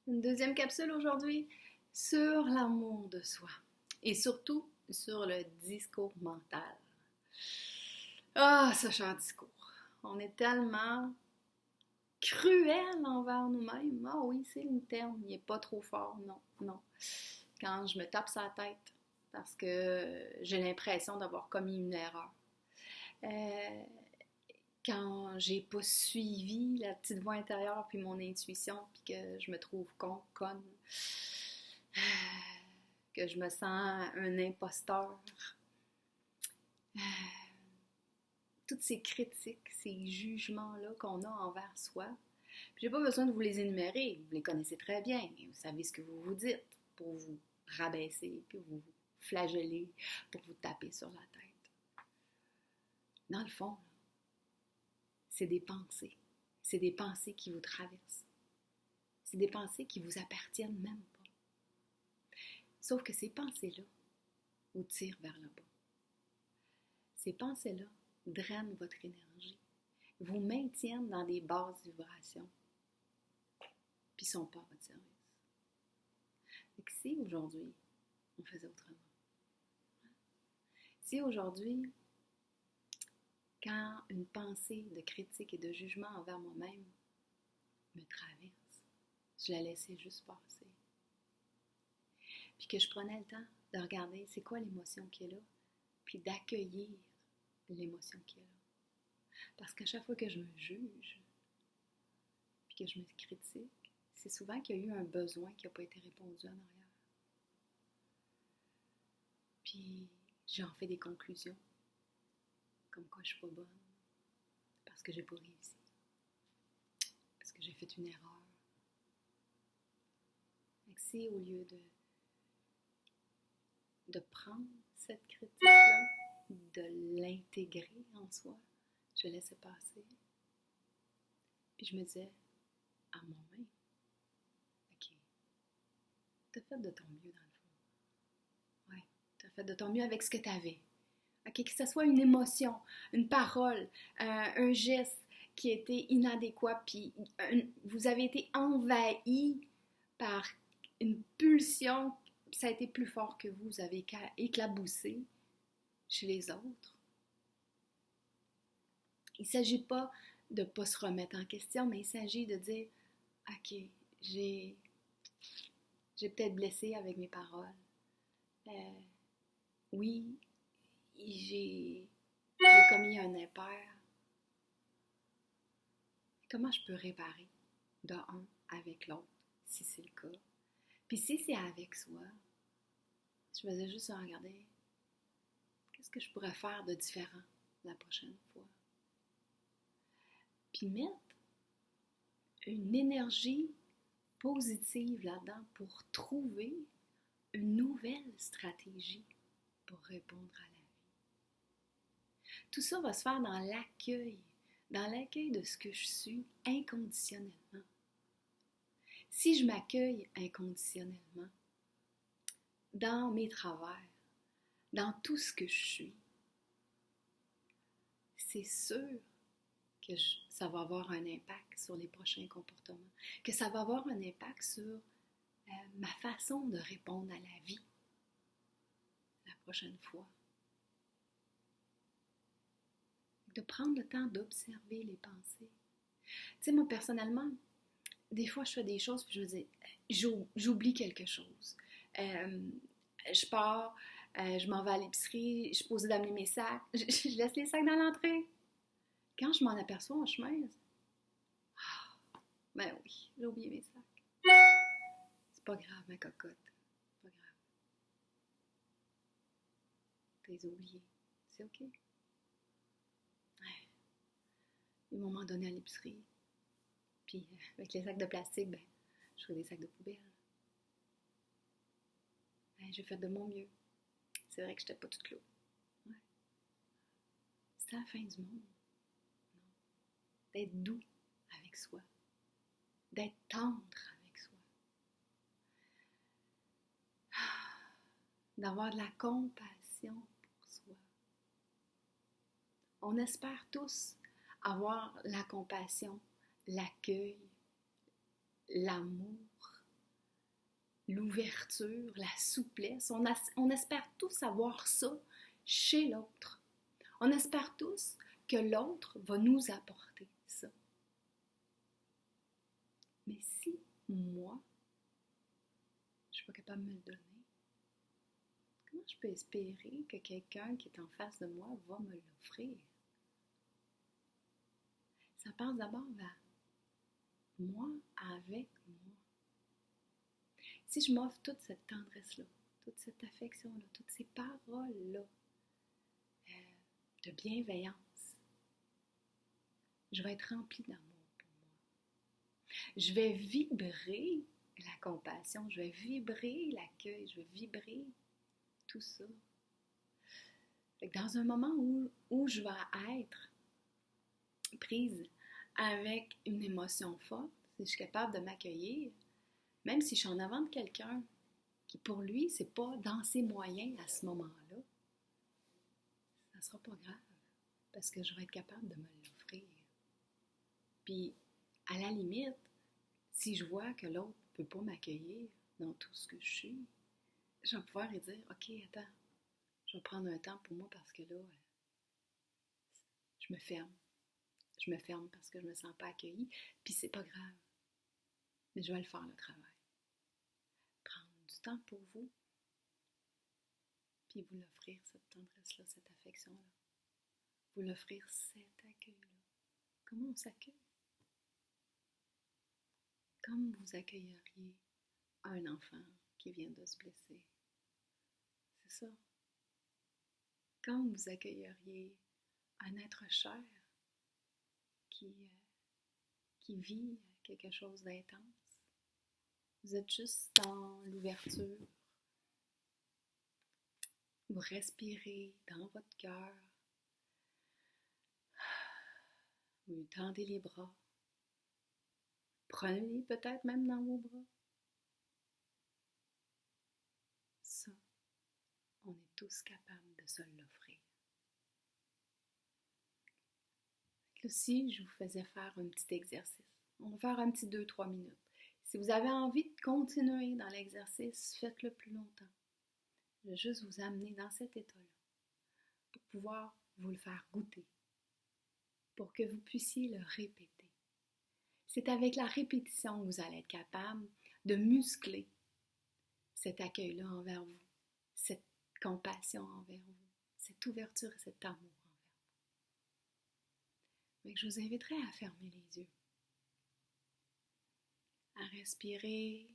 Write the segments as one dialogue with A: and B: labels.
A: Une deuxième capsule aujourd'hui sur l'amour de soi et surtout sur le discours mental. Ah, ce cher discours. On est tellement cruel envers nous-mêmes. Ah oui, c'est le terme. Il n'est pas trop fort. Non, non. Quand je me tape sur la tête parce que j'ai l'impression d'avoir commis une erreur. Euh, Quand j'ai pas suivi la petite voix intérieure puis mon intuition puis que je me trouve conne, que je me sens un imposteur. Toutes ces critiques, ces jugements-là qu'on a envers soi. Puis j'ai pas besoin de vous les énumérer, vous les connaissez très bien, vous savez ce que vous vous dites pour vous rabaisser, puis vous flageller, pour vous taper sur la tête. Dans le fond, c'est des pensées. C'est des pensées qui vous traversent. C'est des pensées qui vous appartiennent même pas. Sauf que ces pensées-là vous tirent vers le bas. Ces pensées-là drainent votre énergie, vous maintiennent dans des basses vibrations, puis ne sont pas à votre service. Et que si aujourd'hui, on faisait autrement, si aujourd'hui, quand une pensée de critique et de jugement envers moi-même me traverse, je la laissais juste passer, puis que je prenais le temps de regarder c'est quoi l'émotion qui est là, puis d'accueillir l'émotion qui est là. Parce qu'à chaque fois que je me juge, puis que je me critique, c'est souvent qu'il y a eu un besoin qui n'a pas été répondu en arrière. Puis j'en fais des conclusions, comme quoi je suis pas bonne, parce que j'ai pas réussi, parce que j'ai fait une erreur. Donc si au lieu de prendre cette critique-là, de l'intégrer en soi, je laissais passer. Puis je me disais à moi-même, ok, t'as fait de ton mieux dans le fond. Ouais, t'as fait de ton mieux avec ce que t'avais. Ok, que ce soit une émotion, une parole, un geste qui était inadéquat, puis vous avez été envahi par une pulsion, ça a été plus fort que vous, vous avez éclaboussé chez les autres. Il ne s'agit pas de ne pas se remettre en question, mais il s'agit de dire, ok, j'ai peut-être blessé avec mes paroles. Oui, j'ai commis un impair. Comment je peux réparer de un avec l'autre, si c'est le cas? Puis si c'est avec soi, je faisais juste regarder qu'est-ce que je pourrais faire de différent la prochaine fois. Puis mettre une énergie positive là-dedans pour trouver une nouvelle stratégie pour répondre à la vie. Tout ça va se faire dans l'accueil de ce que je suis inconditionnellement. Si je m'accueille inconditionnellement dans mes travers, dans tout ce que je suis, c'est sûr que ça va avoir un impact sur les prochains comportements, que ça va avoir un impact sur ma façon de répondre à la vie la prochaine fois. De prendre le temps d'observer les pensées. Tu sais, moi, personnellement, des fois, je fais des choses, puis je me dis, j'oublie quelque chose. Je pars, je m'en vais à l'épicerie, je suis posée d'amener mes sacs, je laisse les sacs dans l'entrée. Quand je m'en aperçois en chemin, ben oui, j'ai oublié mes sacs. C'est pas grave, ma cocotte. C'est pas grave. T'as les oubliés. C'est OK. Ils m'ont m'en donné à l'épicerie. Puis avec les sacs de plastique, ben, je fais des sacs de poubelle. J'ai fait de mon mieux. C'est vrai que j'étais pas toute clou. Ouais. C'est la fin du monde. Non. D'être doux avec soi. D'être tendre avec soi. D'avoir de la compassion pour soi. On espère tous avoir la compassion, l'accueil, l'amour l'ouverture, la souplesse. On espère tous avoir ça chez l'autre. On espère tous que l'autre va nous apporter ça. Mais si moi, je ne suis pas capable de me le donner, comment je peux espérer que quelqu'un qui est en face de moi va me l'offrir? Ça passe d'abord vers moi avec moi. Si je m'offre toute cette tendresse-là, toute cette affection-là, toutes ces paroles-là de bienveillance, je vais être remplie d'amour pour moi. Je vais vibrer la compassion, je vais vibrer l'accueil, je vais vibrer tout ça. Dans un moment où je vais être prise avec une émotion forte, si je suis capable de m'accueillir, même si je suis en avant de quelqu'un qui pour lui, c'est pas dans ses moyens à ce moment-là, ça sera pas grave parce que je vais être capable de me l'offrir. Puis, à la limite, si je vois que l'autre ne peut pas m'accueillir dans tout ce que je suis, je vais pouvoir lui dire, OK, attends, je vais prendre un temps pour moi parce que là, je me ferme. Je me ferme parce que je ne me sens pas accueillie, puis c'est pas grave. Mais je vais le faire, le travail. Prendre du temps pour vous, puis vous l'offrir, cette tendresse-là, cette affection-là. Vous l'offrir, cet accueil-là. Comment on s'accueille? Comme vous accueilleriez un enfant qui vient de se blesser. C'est ça. Comme vous accueilleriez un être cher qui vit quelque chose d'intense. Vous êtes juste dans l'ouverture. Vous respirez dans votre cœur. Vous lui tendez les bras. Prenez-les peut-être même dans vos bras. Ça, on est tous capables de se l'offrir. Là, si je vous faisais faire un petit exercice, on va faire un petit 2-3 minutes. Si vous avez envie de continuer dans l'exercice, faites-le plus longtemps. Je vais juste vous amener dans cet état-là pour pouvoir vous le faire goûter, pour que vous puissiez le répéter. C'est avec la répétition que vous allez être capable de muscler cet accueil-là envers vous, cette compassion envers vous, cette ouverture et cet amour envers vous. Mais je vous inviterai à fermer les yeux, à respirer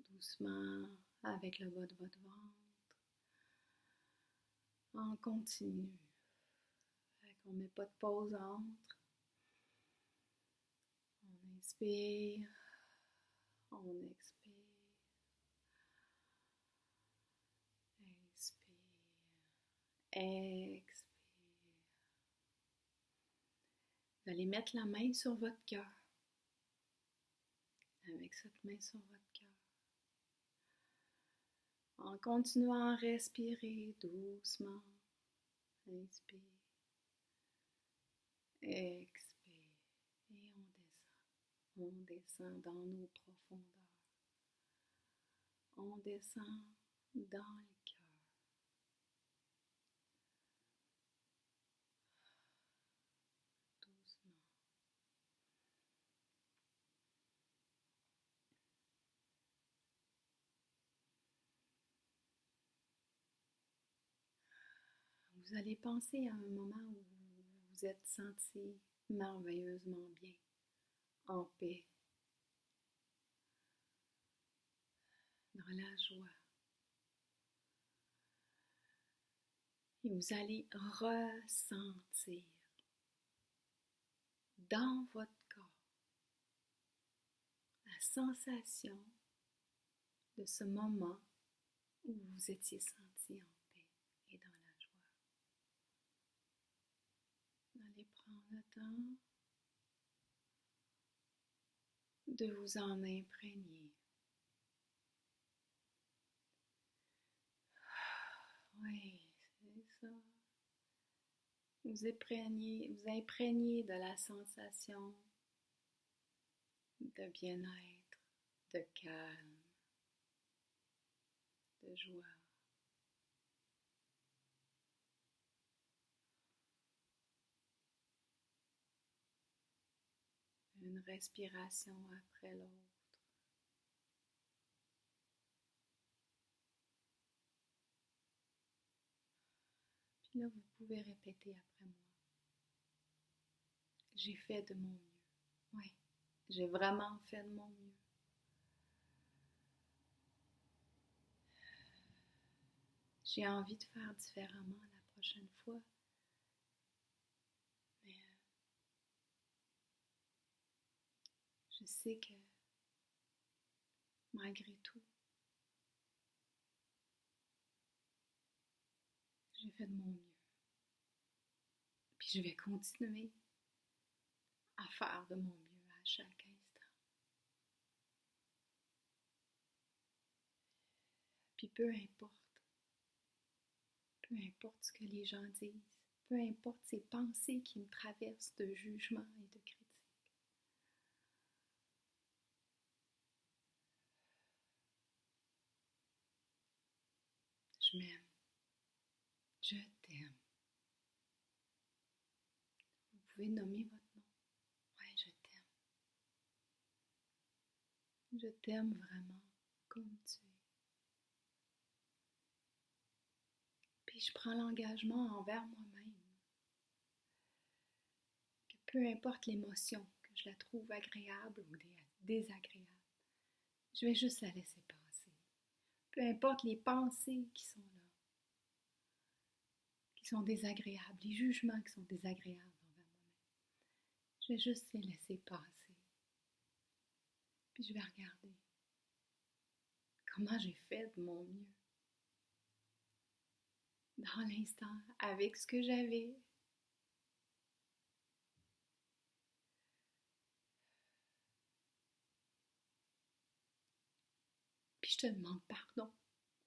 A: doucement avec le bas de votre ventre, en continu. On ne met pas de pause entre. On inspire, on expire, inspire, expire. Vous allez mettre la main sur votre cœur. Avec cette main sur votre cœur. En continuant à respirer doucement. Inspire. Expire. Et on descend. On descend dans nos profondeurs. On descend dans le cœur. Doucement. Vous allez penser à un moment où vous vous êtes senti merveilleusement bien, en paix, dans la joie. Et vous allez ressentir dans votre corps la sensation de ce moment où vous vous étiez senti en paix et dans la joie. Vous allez prendre le temps de vous en imprégner. Oui, c'est ça. Vous imprégnez de la sensation de bien-être, de calme, de joie. Une respiration après l'autre. Puis là, vous pouvez répéter après moi. J'ai fait de mon mieux. Oui, j'ai vraiment fait de mon mieux. J'ai envie de faire différemment la prochaine fois. Mais je sais que malgré tout, j'ai fait de mon mieux. Puis je vais continuer à faire de mon mieux à chaque instant. Puis peu importe ce que les gens disent, peu importe ces pensées qui me traversent de jugement et de critique, je m'aime, je t'aime. Vous pouvez nommer votre nom. Ouais, je t'aime. Je t'aime vraiment comme tu es. Puis je prends l'engagement envers moi-même que peu importe l'émotion, que je la trouve agréable ou désagréable, je vais juste la laisser passer. Peu importe les pensées qui sont là, qui sont désagréables, les jugements qui sont désagréables envers moi-même, je vais juste les laisser passer. Puis je vais regarder comment j'ai fait de mon mieux dans l'instant avec ce que j'avais. Puis je te demande pardon.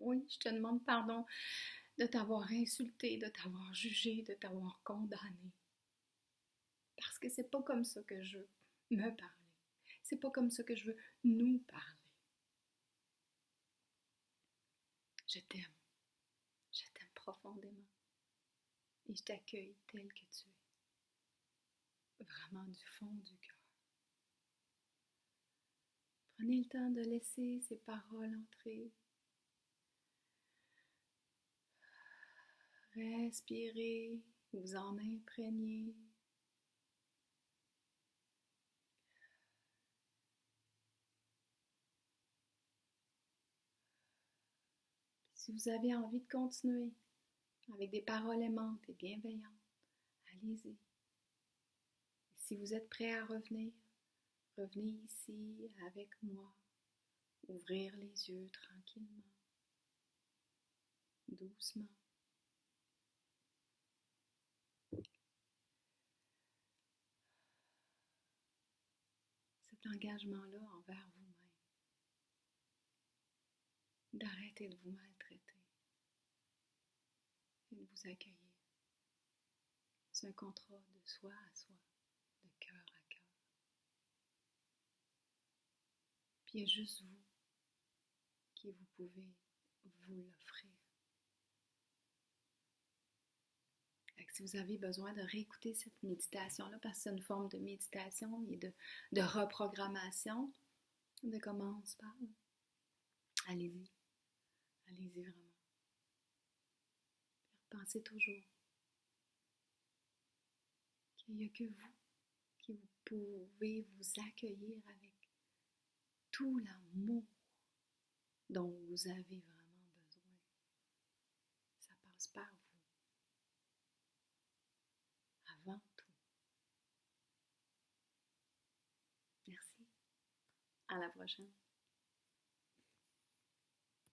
A: Oui, je te demande pardon de t'avoir insulté, de t'avoir jugé, de t'avoir condamné. Parce que c'est pas comme ça que je veux me parler. C'est pas comme ça que je veux nous parler. Je t'aime. Je t'aime profondément. Et je t'accueille tel que tu es. Vraiment du fond du cœur. Prenez le temps de laisser ces paroles entrer. Respirez, vous en imprégnez. Si vous avez envie de continuer avec des paroles aimantes et bienveillantes, allez-y. Si vous êtes prêt à revenir, revenez ici avec moi, ouvrir les yeux tranquillement, doucement. Cet engagement-là envers vous-même, d'arrêter de vous maltraiter et de vous accueillir. C'est un contrat de soi à soi, de cœur à cœur. Puis il y a juste vous qui vous pouvez vous l'offrir. Si vous avez besoin de réécouter cette méditation-là, parce que c'est une forme de méditation et de reprogrammation, de comment on se parle, allez-y. Allez-y vraiment. Pensez toujours qu'il n'y a que vous qui vous pouvez vous accueillir avec tout l'amour dont vous avez vraiment besoin. Ça passe par vous, avant tout. Merci. À la prochaine.